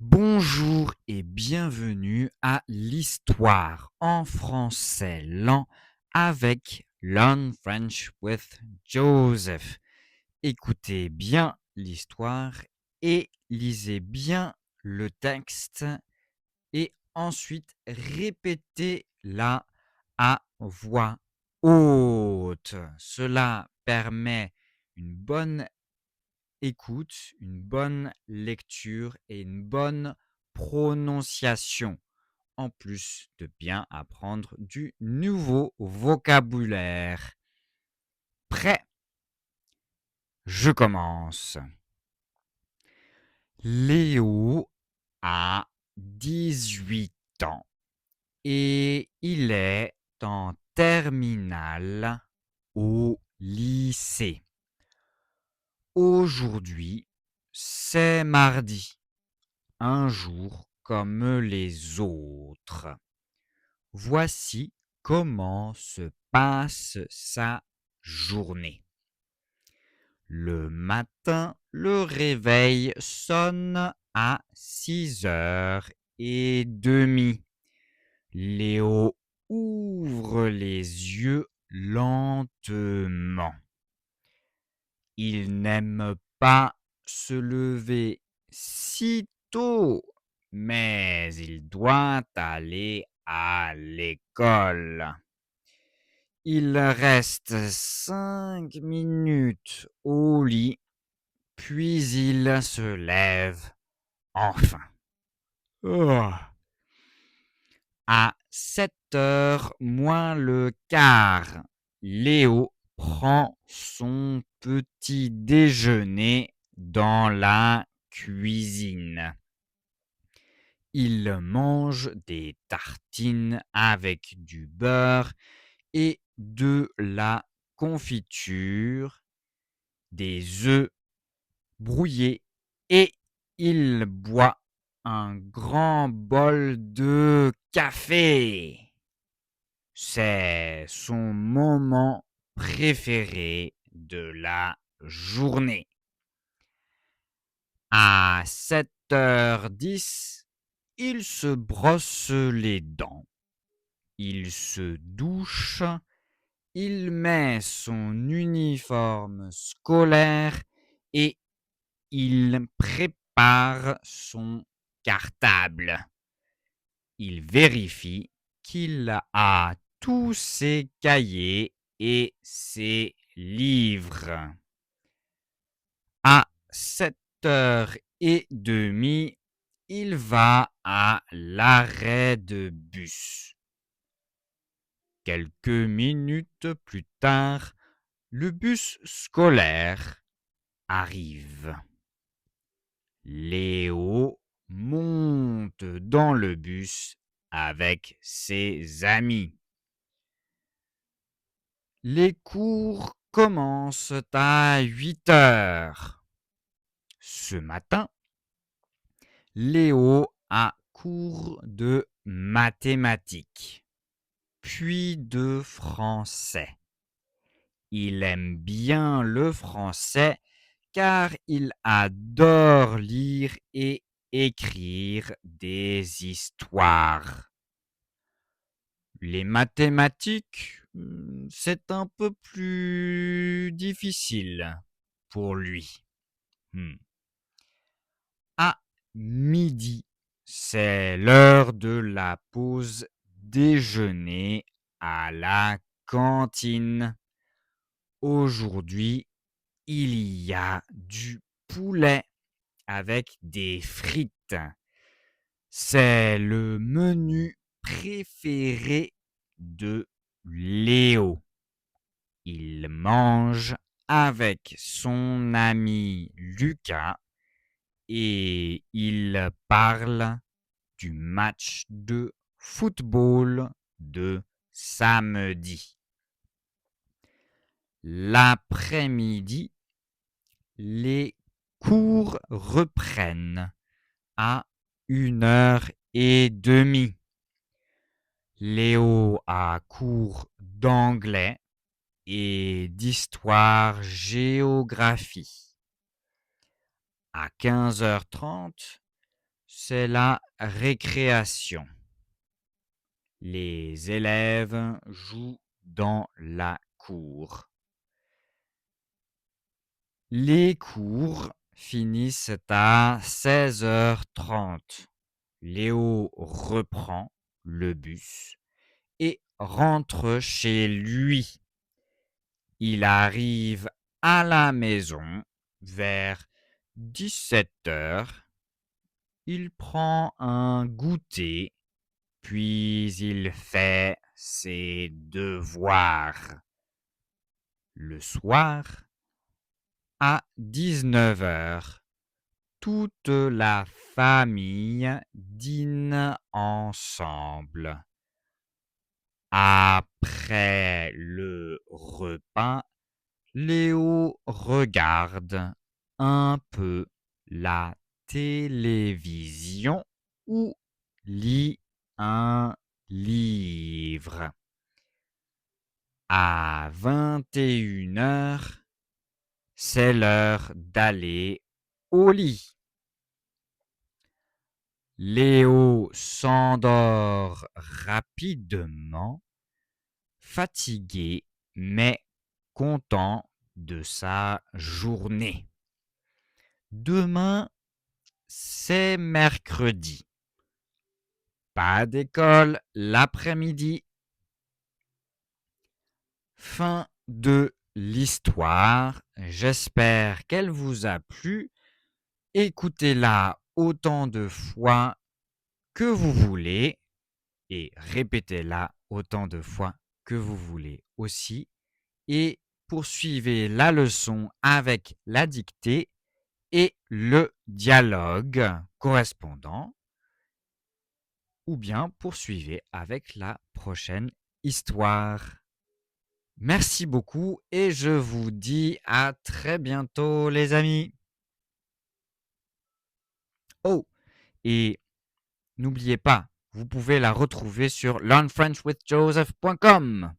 Bonjour et bienvenue à l'Histoire en français lent avec Learn French with Joseph. Écoutez bien l'histoire et lisez bien le texte et ensuite répétez-la à voix haute. Cela permet une bonne écoute, une bonne lecture et une bonne prononciation, en plus de bien apprendre du nouveau vocabulaire. Prêt? Je commence. Léo a 18 ans et il est en terminale au lycée. Aujourd'hui, c'est mardi. Un jour comme les autres. Voici comment se passe sa journée. Le matin, le réveil sonne à 6h30. Léo ouvre les yeux lentement. Il n'aime pas se lever si tôt, mais il doit aller à l'école. Il reste 5 minutes au lit, puis il se lève enfin. À 7h moins le quart, Léo prend son petit déjeuner dans la cuisine. Il mange des tartines avec du beurre et de la confiture, des œufs brouillés et il boit un grand bol de café. C'est son moment préféré de la journée. À 7h10, il se brosse les dents, il se douche, il met son uniforme scolaire et il prépare son cartable. Il vérifie qu'il a tous ses cahiers et ses livres. À 7h30, il va à l'arrêt de bus. Quelques minutes plus tard, le bus scolaire arrive. Léo monte dans le bus avec ses amis. Les cours commencent à 8h. Ce matin, Léo a cours de mathématiques, puis de français. Il aime bien le français car il adore lire et écrire des histoires. Les mathématiques, c'est un peu plus difficile pour lui. À midi, c'est l'heure de la pause déjeuner à la cantine. Aujourd'hui, il y a du poulet avec des frites. C'est le menu préféré de Léo. Il mange avec son ami Lucas et il parle du match de football de samedi. L'après-midi, les cours reprennent à 1h30. Léo a cours d'anglais et d'histoire-géographie. À 15h30, c'est la récréation. Les élèves jouent dans la cour. Les cours finissent à 16h30. Léo reprend le bus et rentre chez lui. Il arrive à la maison vers 17h. Il prend un goûter, puis il fait ses devoirs. Le soir, à 19h, toute la famille dîne ensemble. Après le repas, Léo regarde un peu la télévision ou lit un livre. À 21h, c'est l'heure d'aller au lit. Léo s'endort rapidement, fatigué mais content de sa journée. Demain, c'est mercredi. Pas d'école l'après-midi. Fin de l'histoire. J'espère qu'elle vous a plu. Écoutez-la autant de fois que vous voulez et répétez-la autant de fois que vous voulez aussi. Et poursuivez la leçon avec la dictée et le dialogue correspondant, ou bien poursuivez avec la prochaine histoire. Merci beaucoup et je vous dis à très bientôt les amis. Oh, et n'oubliez pas, vous pouvez la retrouver sur learnfrenchwithjoseph.com.